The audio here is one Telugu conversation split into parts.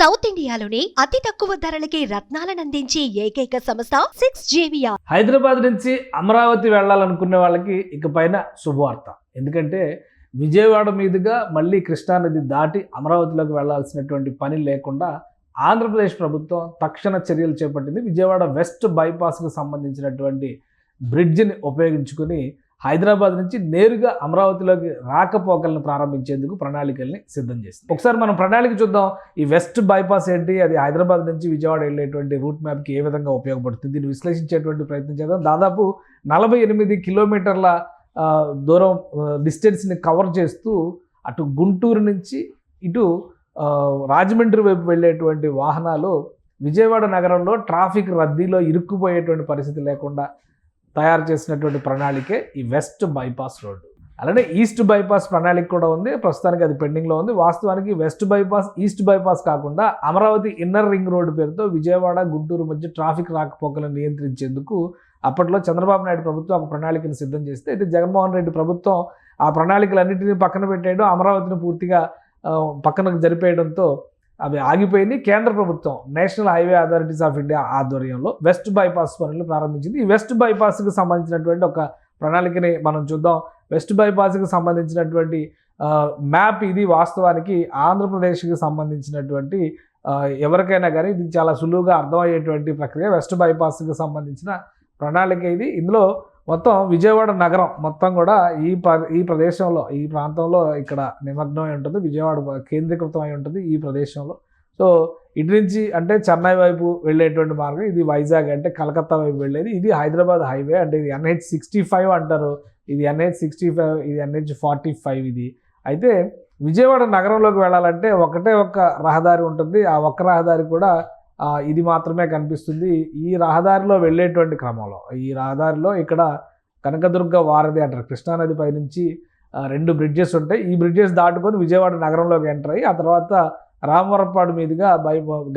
సౌత్ ఇండియాలోని అతి తక్కువ ధరలకి రత్నాలను అందించే ఏకైక సంస్థ 6JVR. హైదరాబాద్ నుంచి అమరావతి వెళ్ళాలనుకునే వాళ్ళకి ఇక పైన శుభవార్త. ఎందుకంటే విజయవాడ మీదుగా మళ్ళీ కృష్ణానది దాటి అమరావతిలోకి వెళ్లాల్సినటువంటి పని లేకుండా ఆంధ్రప్రదేశ్ ప్రభుత్వం తక్షణ చర్యలు చేపట్టింది. విజయవాడ వెస్ట్ బైపాస్కు సంబంధించినటువంటి బ్రిడ్జిని ఉపయోగించుకుని హైదరాబాద్ నుంచి నేరుగా అమరావతిలోకి రాకపోకలను ప్రారంభించేందుకు ప్రణాళికల్ని సిద్ధం చేసింది. ఒకసారి మనం ప్రణాళిక చూద్దాం. ఈ వెస్ట్ బైపాస్ ఏంటి, అది హైదరాబాద్ నుంచి విజయవాడ వెళ్ళేటువంటి రూట్ మ్యాప్కి ఏ విధంగా ఉపయోగపడుతుంది, దీన్ని విశ్లేషించేటువంటి ప్రయత్నం చేద్దాం. దాదాపు 48 కిలోమీటర్ల దూరం డిస్టెన్స్ని కవర్ చేస్తూ అటు గుంటూరు నుంచి ఇటు రాజమండ్రి వైపు వెళ్ళేటువంటి వాహనాలు విజయవాడ నగరంలో ట్రాఫిక్ రద్దీలో ఇరుక్కుపోయేటువంటి పరిస్థితి లేకుండా తయారు చేసినటువంటి ప్రణాళికే ఈ వెస్ట్ బైపాస్ రోడ్డు. అలానే ఈస్ట్ బైపాస్ ప్రణాళిక కూడా ఉంది. ప్రస్తుతానికి అది పెండింగ్లో ఉంది. వాస్తవానికి వెస్ట్ బైపాస్ ఈస్ట్ బైపాస్ కాకుండా అమరావతి ఇన్నర్ రింగ్ రోడ్డు పేరుతో విజయవాడ గుంటూరు మధ్య ట్రాఫిక్ రాకపోకలను నియంత్రించేందుకు అప్పట్లో చంద్రబాబు నాయుడు ప్రభుత్వం ఒక ప్రణాళికను సిద్ధం చేస్తే, అయితే జగన్మోహన్ రెడ్డి ప్రభుత్వం ఆ ప్రణాళికలన్నింటినీ పక్కన పెట్టేయడం, అమరావతిని పూర్తిగా పక్కనకు జరిపేయడంతో అవి ఆగిపోయింది. కేంద్ర ప్రభుత్వం national highway authorities of India ఆధ్వర్యంలో వెస్ట్ బైపాస్ పనులు ప్రారంభించింది. ఈ వెస్ట్ బైపాస్కి సంబంధించినటువంటి ఒక ప్రణాళికని మనం చూద్దాం. వెస్ట్ బైపాస్కి సంబంధించినటువంటి మ్యాప్ ఇది. వాస్తవానికి ఆంధ్రప్రదేశ్కి సంబంధించినటువంటి ఎవరికైనా కానీ ఇది చాలా సులువుగా అర్థమయ్యేటువంటి ప్రక్రియ. వెస్ట్ బైపాస్కి సంబంధించిన ప్రణాళిక ఇది. ఇందులో మొత్తం విజయవాడ నగరం మొత్తం కూడా ఈ ప్రదేశంలో, ఈ ప్రాంతంలో ఇక్కడ నిమగ్నమై ఉంటుంది. విజయవాడ కేంద్రీకృతం అయి ఉంటుంది ఈ ప్రదేశంలో. సో ఇటు నుంచి అంటే చెన్నై వైపు వెళ్ళేటువంటి మార్గం ఇది. వైజాగ్ అంటే కలకత్తా వైపు వెళ్ళేది ఇది. హైదరాబాద్ హైవే అంటే ఇది NH65 అంటారు. ఇది NH65, ఇది NH45 ఇది. అయితే విజయవాడ నగరంలోకి వెళ్ళాలంటే ఒకటే ఒక్క రహదారి ఉంటుంది. ఆ ఒక్క రహదారి కూడా ఇది మాత్రమే కనిపిస్తుంది. ఈ రహదారిలో వెళ్ళేటువంటి క్రమంలో, ఈ రహదారిలో ఇక్కడ కనకదుర్గ వారధి అంటారు, కృష్ణానది పైనుంచి 2 బ్రిడ్జెస్ ఉంటాయి. ఈ బ్రిడ్జెస్ దాటుకొని విజయవాడ నగరంలోకి ఎంటర్ అయ్యి ఆ తర్వాత రామవరపాడు మీదుగా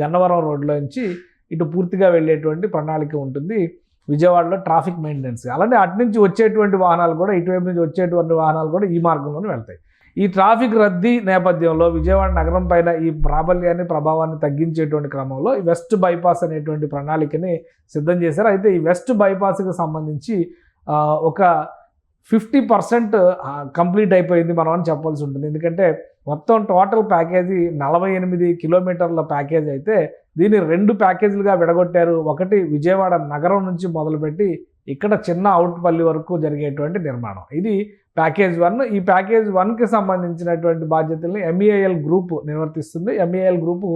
గన్నవరం రోడ్లో నుంచి ఇటు పూర్తిగా వెళ్ళేటువంటి ప్రణాళిక ఉంటుంది విజయవాడలో ట్రాఫిక్ మెయింటెనెన్స్. అలానే అటు నుంచి వచ్చేటువంటి వాహనాలు కూడా, ఇటువైపు నుంచి వచ్చేటువంటి వాహనాలు కూడా ఈ మార్గంలోనే వెళ్తాయి. ఈ ట్రాఫిక్ రద్దీ నేపథ్యంలో విజయవాడ నగరం పైన ఈ ప్రాబల్యాన్ని, ప్రభావాన్ని తగ్గించేటువంటి క్రమంలో ఈ వెస్ట్ బైపాస్ అనేటువంటి ప్రణాళికని సిద్ధం చేశారు. అయితే ఈ వెస్ట్ బైపాస్కి సంబంధించి ఒక 50% కంప్లీట్ అయిపోయింది మనం అని చెప్పాల్సి ఉంటుంది. ఎందుకంటే మొత్తం టోటల్ ప్యాకేజీ 48 కిలోమీటర్ల ప్యాకేజ్ అయితే దీన్ని 2 ప్యాకేజీలుగా విడగొట్టారు. ఒకటి విజయవాడ నగరం నుంచి మొదలుపెట్టి ఇక్కడ చిన్న అవుట్పల్లి వరకు జరిగేటువంటి నిర్మాణం, ఇది ప్యాకేజ్ 1. ఈ ప్యాకేజ్ 1కి సంబంధించినటువంటి బాధ్యతల్ని MEIL గ్రూప్ నిర్వర్తిస్తుంది. MEIL గ్రూపు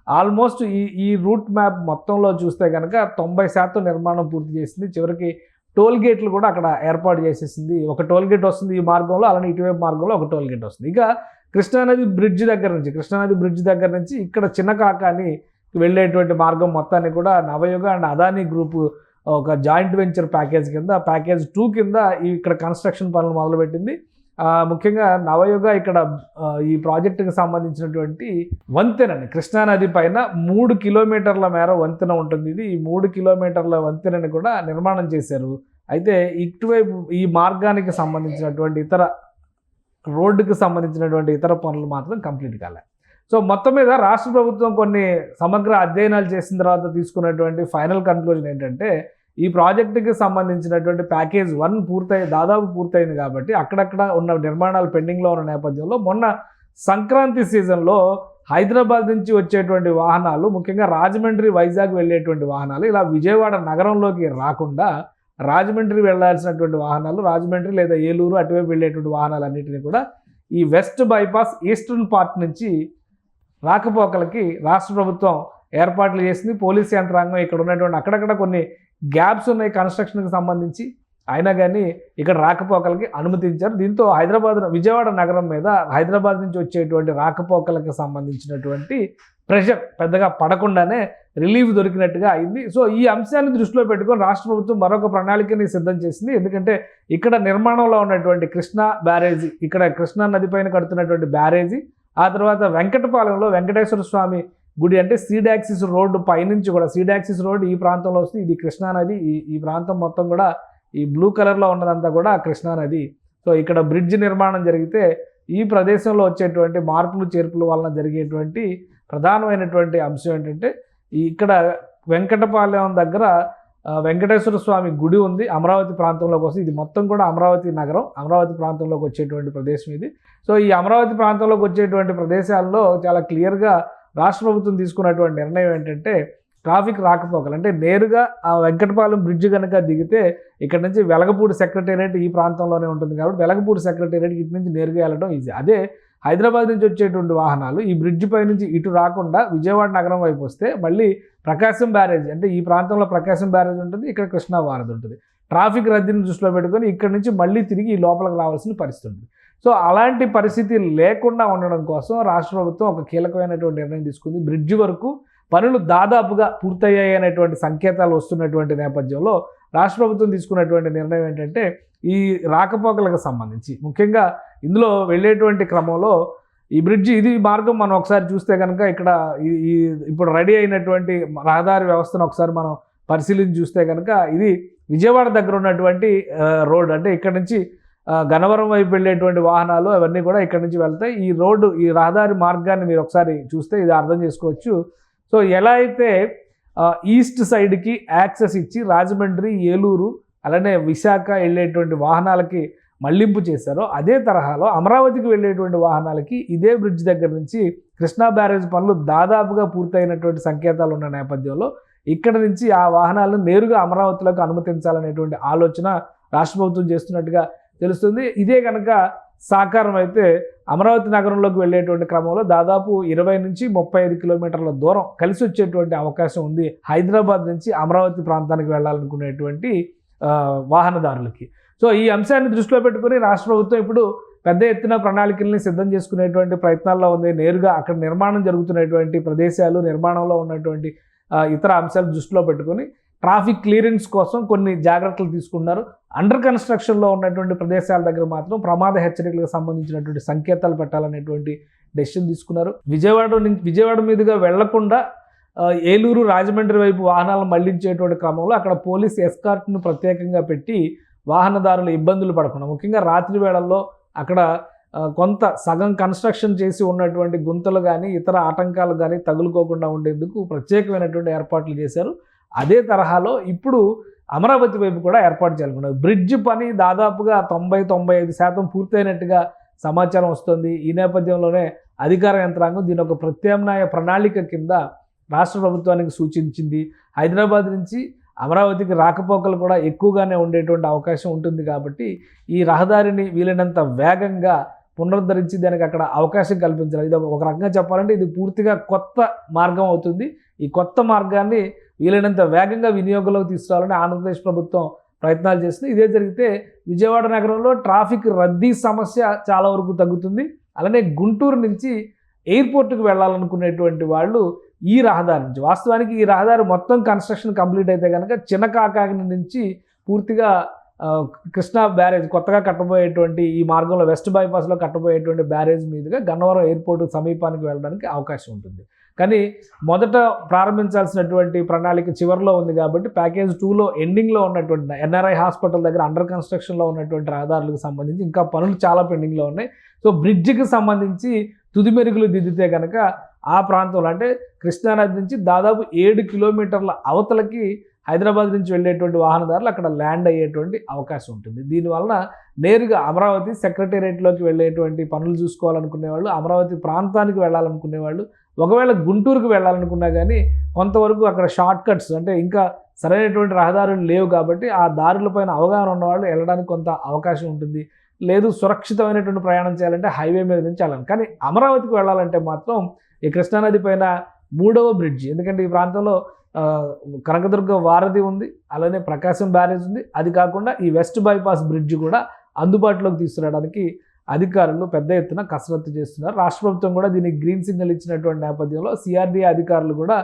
ఆల్మోస్ట్ ఈ రూట్ మ్యాప్ మొత్తంలో చూస్తే కనుక 90% నిర్మాణం పూర్తి చేసింది. చివరికి టోల్ గేట్లు కూడా అక్కడ ఏర్పాటు చేసేసింది. ఒక టోల్ గేట్ వస్తుంది ఈ మార్గంలో, అలానే ఇటువైపు మార్గంలో ఒక టోల్ గేట్ వస్తుంది. ఇక కృష్ణానది బ్రిడ్జ్ దగ్గర నుంచి ఇక్కడ చిన్న కాకాని వెళ్ళేటువంటి మార్గం మొత్తాన్ని కూడా నవయుగ అండ్ అదానీ గ్రూపు ఒక జాయింట్ వెంచర్ ప్యాకేజ్ కింద, ప్యాకేజ్ 2 కింద ఇక్కడ కన్స్ట్రక్షన్ పనులు మొదలుపెట్టింది. ముఖ్యంగా నవయుగ ఇక్కడ ఈ ప్రాజెక్టుకి సంబంధించినటువంటి వంతెనని, కృష్ణానది పైన 3 కిలోమీటర్ల మేర వంతెన ఉంటుంది. ఇది ఈ 3 కిలోమీటర్ల వంతెనని కూడా నిర్మాణం చేశారు. అయితే ఇటువైపు ఈ మార్గానికి సంబంధించినటువంటి రోడ్డుకి సంబంధించినటువంటి ఇతర పనులు మాత్రం కంప్లీట్ కాలే. సో మొత్తం మీద రాష్ట్ర ప్రభుత్వం కొన్ని సమగ్ర అధ్యయనాలు చేసిన తర్వాత తీసుకున్నటువంటి ఫైనల్ కన్క్లూజన్ ఏంటంటే, ఈ ప్రాజెక్టుకి సంబంధించినటువంటి ప్యాకేజ్ 1 దాదాపు పూర్తయింది కాబట్టి అక్కడక్కడ ఉన్న నిర్మాణాలు పెండింగ్లో ఉన్న నేపథ్యంలో మొన్న సంక్రాంతి సీజన్లో హైదరాబాద్ నుంచి వచ్చేటువంటి వాహనాలు, ముఖ్యంగా రాజమండ్రి, వైజాగ్ వెళ్ళేటువంటి వాహనాలు ఇలా విజయవాడ నగరంలోకి రాకుండా రాజమండ్రి వెళ్లాల్సినటువంటి వాహనాలు, రాజమండ్రి లేదా ఏలూరు అటువైపు వెళ్ళేటువంటి వాహనాలన్నింటినీ కూడా ఈ వెస్ట్ బైపాస్ ఈస్టర్న్ పార్ట్ నుంచి రాకపోకలకి రాష్ట్ర ప్రభుత్వం ఏర్పాట్లు చేసింది. పోలీస్ యంత్రాంగం ఇక్కడ ఉన్నటువంటి అక్కడక్కడ కొన్ని గ్యాప్స్ ఉన్నాయి కన్స్ట్రక్షన్కి సంబంధించి, అయినా కానీ ఇక్కడ రాకపోకలకి అనుమతించారు. దీంతో విజయవాడ నగరం మీద హైదరాబాద్ నుంచి వచ్చేటువంటి రాకపోకలకు సంబంధించినటువంటి ప్రెషర్ పెద్దగా పడకుండానే రిలీఫ్ దొరికినట్టుగా అయింది. సో ఈ అంశాన్ని దృష్టిలో పెట్టుకొని రాష్ట్ర ప్రభుత్వం మరొక ప్రణాళికని సిద్ధం చేసింది. ఎందుకంటే ఇక్కడ నిర్మాణంలో ఉన్నటువంటి కృష్ణా బ్యారేజీ, ఇక్కడ కృష్ణా నది పైన కడుతున్నటువంటి బ్యారేజీ, ఆ తర్వాత వెంకటపాలెంలో వెంకటేశ్వర స్వామి గుడి అంటే సీడాక్సిస్ రోడ్డు పైనుంచి కూడా, సీడాక్సిస్ రోడ్డు ఈ ప్రాంతంలో వస్తుంది. ఇది కృష్ణానది. ఈ ప్రాంతం మొత్తం కూడా ఈ బ్లూ కలర్లో ఉన్నదంతా కూడా కృష్ణానది. సో ఇక్కడ బ్రిడ్జ్ నిర్మాణం జరిగితే ఈ ప్రదేశంలో వచ్చేటువంటి మార్పులు చేర్పుల వలన జరిగేటువంటి ప్రధానమైనటువంటి అంశం ఏంటంటే ఇక్కడ వెంకటపాలెం దగ్గర వెంకటేశ్వర స్వామి గుడి ఉంది అమరావతి ప్రాంతంలోకి వస్తుంది. ఇది మొత్తం కూడా అమరావతి నగరం, అమరావతి ప్రాంతంలోకి వచ్చేటువంటి ప్రదేశం ఇది. సో ఈ అమరావతి ప్రాంతంలోకి వచ్చేటువంటి ప్రదేశాల్లో చాలా క్లియర్గా రాష్ట్ర ప్రభుత్వం తీసుకున్నటువంటి నిర్ణయం ఏంటంటే ట్రాఫిక్ రాకపోకలు అంటే నేరుగా ఆ వెంకటపాలెం బ్రిడ్జ్ కనుక దిగితే ఇక్కడ నుంచి వెలగపూడి సెక్రటేరియట్ ఈ ప్రాంతంలోనే ఉంటుంది కాబట్టి వెలగపూడి సెక్రటేరియట్ ఇటు నుంచి నేరుగా వెళ్ళడం ఈజీ. అదే హైదరాబాద్ నుంచి వచ్చేటువంటి వాహనాలు ఈ బ్రిడ్జ్ పై నుంచి ఇటు రాకుండా విజయవాడ నగరం వైపు వస్తే మళ్ళీ ప్రకాశం బ్యారేజ్ అంటే ఈ ప్రాంతంలో ప్రకాశం బ్యారేజ్ ఉంటుంది, ఇక్కడ కృష్ణా వారధి ఉంటుంది. ట్రాఫిక్ రద్దీని దృష్టిలో పెట్టుకొని ఇక్కడ నుంచి మళ్ళీ తిరిగి ఈ లోపలికి రావాల్సిన పరిస్థితి ఉంటుంది. సో అలాంటి పరిస్థితి లేకుండా ఉండడం కోసం రాష్ట్ర ప్రభుత్వం ఒక కీలకమైనటువంటి నిర్ణయం తీసుకుంది. బ్రిడ్జ్ వరకు పనులు దాదాపుగా పూర్తయ్యాయి అనేటువంటి సంకేతాలు వస్తున్నటువంటి నేపథ్యంలో రాష్ట్ర ప్రభుత్వం తీసుకున్నటువంటి నిర్ణయం ఏంటంటే ఈ రాకపోకలకు సంబంధించి ముఖ్యంగా ఇందులో వెళ్ళేటువంటి క్రమంలో ఈ బ్రిడ్జి ఇది మార్గం మనం ఒకసారి చూస్తే కనుక ఇక్కడ ఈ ఇప్పుడు రెడీ అయినటువంటి రహదారి వ్యవస్థను ఒకసారి మనం పరిశీలించి చూస్తే కనుక ఇది విజయవాడ దగ్గర ఉన్నటువంటి రోడ్ అంటే ఇక్కడ నుంచి గన్నవరం వైపు వెళ్ళేటువంటి వాహనాలు అవన్నీ కూడా ఇక్కడ నుంచి వెళ్తాయి. ఈ రోడ్డు ఈ రహదారి మార్గాన్ని మీరు ఒకసారి చూస్తే ఇది అర్థం చేసుకోవచ్చు. సో ఎలా అయితే ఈస్ట్ సైడ్కి యాక్సెస్ ఇచ్చి రాజమండ్రి, ఏలూరు అలానే విశాఖ వెళ్ళేటువంటి వాహనాలకి మళ్లింపు చేశారో అదే తరహాలో అమరావతికి వెళ్ళేటువంటి వాహనాలకి ఇదే బ్రిడ్జ్ దగ్గర నుంచి కృష్ణా బ్యారేజ్ పనులు దాదాపుగా పూర్తయినటువంటి సంకేతాలు ఉన్న నేపథ్యంలో ఇక్కడ నుంచి ఆ వాహనాలను నేరుగా అమరావతిలోకి అనుమతించాలనేటువంటి ఆలోచన రాష్ట్ర ప్రభుత్వం చేస్తున్నట్టుగా తెలుస్తుంది. ఇదే కనుక సాకారం అయితే అమరావతి నగరంలోకి వెళ్ళేటువంటి క్రమంలో దాదాపు 20 నుంచి 35 కిలోమీటర్ల దూరం కలిసి వచ్చేటువంటి అవకాశం ఉంది హైదరాబాద్ నుంచి అమరావతి ప్రాంతానికి వెళ్ళాలనుకునేటువంటి వాహనదారులకి. సో ఈ అంశాన్ని దృష్టిలో పెట్టుకుని రాష్ట్ర ప్రభుత్వం ఇప్పుడు పెద్ద ఎత్తున ప్రణాళికల్ని సిద్ధం చేసుకునేటువంటి ప్రయత్నాల్లో ఉంది. నేరుగా అక్కడ నిర్మాణం జరుగుతున్నటువంటి ప్రదేశాలు, నిర్మాణంలో ఉన్నటువంటి ఇతర అంశాలు దృష్టిలో పెట్టుకొని ట్రాఫిక్ క్లియరెన్స్ కోసం కొన్ని జాగ్రత్తలు తీసుకున్నారు. అండర్ కన్స్ట్రక్షన్లో ఉన్నటువంటి ప్రదేశాల దగ్గర మాత్రం ప్రమాద హెచ్చరికలకు సంబంధించినటువంటి సంకేతాలు పెట్టాలనేటువంటి డెసిషన్ తీసుకున్నారు. విజయవాడ మీదుగా వెళ్లకుండా ఏలూరు, రాజమండ్రి వైపు వాహనాలను మళ్లించేటువంటి క్రమంలో అక్కడ పోలీస్ ఎస్కార్ట్ను ప్రత్యేకంగా పెట్టి వాహనదారులు ఇబ్బందులు పడకుండా ముఖ్యంగా రాత్రి వేళల్లో అక్కడ కొంత సగం కన్స్ట్రక్షన్ చేసి ఉన్నటువంటి గుంతలు కానీ ఇతర ఆటంకాలు కానీ తగులుకోకుండా ఉండేందుకు ప్రత్యేకమైనటువంటి ఏర్పాట్లు చేశారు. అదే తరహాలో ఇప్పుడు అమరావతి వైపు కూడా ఏర్పాటు చేయాలనుకున్నారు. బ్రిడ్జ్ పని దాదాపుగా 90-95% పూర్తయినట్టుగా సమాచారం వస్తుంది. ఈ నేపథ్యంలోనే అధికార యంత్రాంగం దీని ఒక ప్రత్యామ్నాయ ప్రణాళిక కింద రాష్ట్ర ప్రభుత్వానికి సూచించింది. హైదరాబాద్ నుంచి అమరావతికి రాకపోకలు కూడా ఎక్కువగానే ఉండేటువంటి అవకాశం ఉంటుంది కాబట్టి ఈ రహదారిని వీలైనంత వేగంగా పునరుద్ధరించి దానికి అక్కడ అవకాశం కల్పించాలి. ఇది ఒక రకంగా చెప్పాలంటే ఇది పూర్తిగా కొత్త మార్గం అవుతుంది. ఈ కొత్త మార్గాన్ని వీలైనంత వేగంగా వినియోగంలోకి తీసుకురావాలని ఆంధ్రప్రదేశ్ ప్రభుత్వం ప్రయత్నాలు చేస్తుంది. ఇదే జరిగితే విజయవాడ నగరంలో ట్రాఫిక్ రద్దీ సమస్య చాలా వరకు తగ్గుతుంది. అలానే గుంటూరు నుంచి ఎయిర్పోర్ట్కి వెళ్ళాలనుకునేటువంటి వాళ్ళు ఈ రహదారి నుంచి వాస్తవానికి ఈ రహదారి మొత్తం కన్స్ట్రక్షన్ కంప్లీట్ అయితే కనుక చిన్నకాకాని నుంచి పూర్తిగా కృష్ణా బ్యారేజ్ కొత్తగా కట్టబోయేటువంటి ఈ మార్గంలో వెస్ట్ బైపాస్లో కట్టబోయేటువంటి బ్యారేజ్ మీదుగా గన్నవరం ఎయిర్పోర్ట్ సమీపానికి వెళ్ళడానికి అవకాశం ఉంటుంది. కానీ మొదట ప్రారంభించాల్సినటువంటి ప్రణాళిక చివరిలో ఉంది కాబట్టి ప్యాకేజ్ 2లో ఎండింగ్లో ఉన్నటువంటి ఎన్ఆర్ఐ హాస్పిటల్ దగ్గర అండర్ కన్స్ట్రక్షన్లో ఉన్నటువంటి రహదారులకు సంబంధించి ఇంకా పనులు చాలా పెండింగ్లో ఉన్నాయి. సో బ్రిడ్జికి సంబంధించి తుది మెరుగులు దిద్దితే కనుక ఆ ప్రాంతంలో అంటే కృష్ణానది నుంచి దాదాపు 7 కిలోమీటర్ల అవతలకి హైదరాబాద్ నుంచి వెళ్ళేటువంటి వాహనదారులు అక్కడ ల్యాండ్ అయ్యేటువంటి అవకాశం ఉంటుంది. దీనివలన నేరుగా అమరావతి సెక్రటేరియట్లోకి వెళ్ళేటువంటి పనులు చూసుకోవాలనుకునే వాళ్ళు, అమరావతి ప్రాంతానికి వెళ్ళాలనుకునే వాళ్ళు, ఒకవేళ గుంటూరుకు వెళ్ళాలనుకున్నా కానీ కొంతవరకు అక్కడ షార్ట్ కట్స్ అంటే ఇంకా సరైనటువంటి రహదారులు లేవు కాబట్టి ఆ దారులపైన అవగాహన ఉన్నవాళ్ళు వెళ్ళడానికి కొంత అవకాశం ఉంటుంది. లేదు సురక్షితమైనటువంటి ప్రయాణం చేయాలంటే హైవే మీద నుంచి వెళ్ళాలి. కానీ అమరావతికి వెళ్ళాలంటే మాత్రం ఈ కృష్ణానది పైన 3వ బ్రిడ్జ్, ఎందుకంటే ఈ ప్రాంతంలో కనకదుర్గ వారధి ఉంది, అలానే ప్రకాశం బ్యారేజ్ ఉంది. అది కాకుండా ఈ వెస్ట్ బైపాస్ బ్రిడ్జ్ కూడా అందుబాటులోకి తీసుకురావడానికి అధికారులు పెద్ద ఎత్తున కసరత్తు చేస్తున్నారు. రాష్ట్ర ప్రభుత్వం కూడా దీనికి గ్రీన్ సిగ్నల్ ఇచ్చినటువంటి నేపథ్యంలో సిఆర్డీఏ అధికారులు కూడా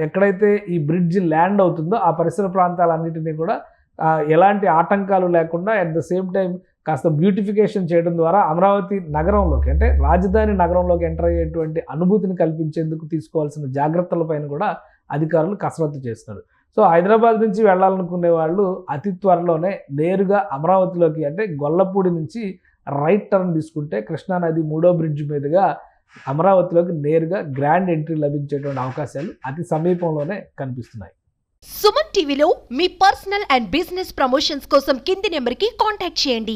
ఎక్కడైతే ఈ బ్రిడ్జ్ ల్యాండ్ అవుతుందో ఆ పరిసర ప్రాంతాలన్నింటినీ కూడా ఎలాంటి ఆటంకాలు లేకుండా అట్ ద సేమ్ టైం కాస్త బ్యూటిఫికేషన్ చేయడం ద్వారా అమరావతి నగరంలోకి అంటే రాజధాని నగరంలోకి ఎంటర్ అయ్యేటువంటి అనుభూతిని కల్పించేందుకు తీసుకోవాల్సిన జాగ్రత్తలపైన కూడా అధికారులు కసరత్తు చేస్తున్నారు. సో హైదరాబాద్ నుంచి వెళ్ళాలనుకునే వాళ్ళు అతి త్వరలోనే నేరుగా అమరావతిలోకి అంటే గొల్లపూడి నుంచి రైట్ టర్న్ తీసుకుంటే కృష్ణానది 3వ బ్రిడ్జ్ మీదుగా అమరావతిలోకి నేరుగా గ్రాండ్ ఎంట్రీ లభించేటువంటి అవకాశాలు అతి సమీపంలోనే కనిపిస్తున్నాయి. సుమన్ టీవీలో మీ పర్సనల్ అండ్ బిజినెస్ ప్రమోషన్స్ కోసం కింది నెంబర్కి కాంటాక్ట్ చేయండి.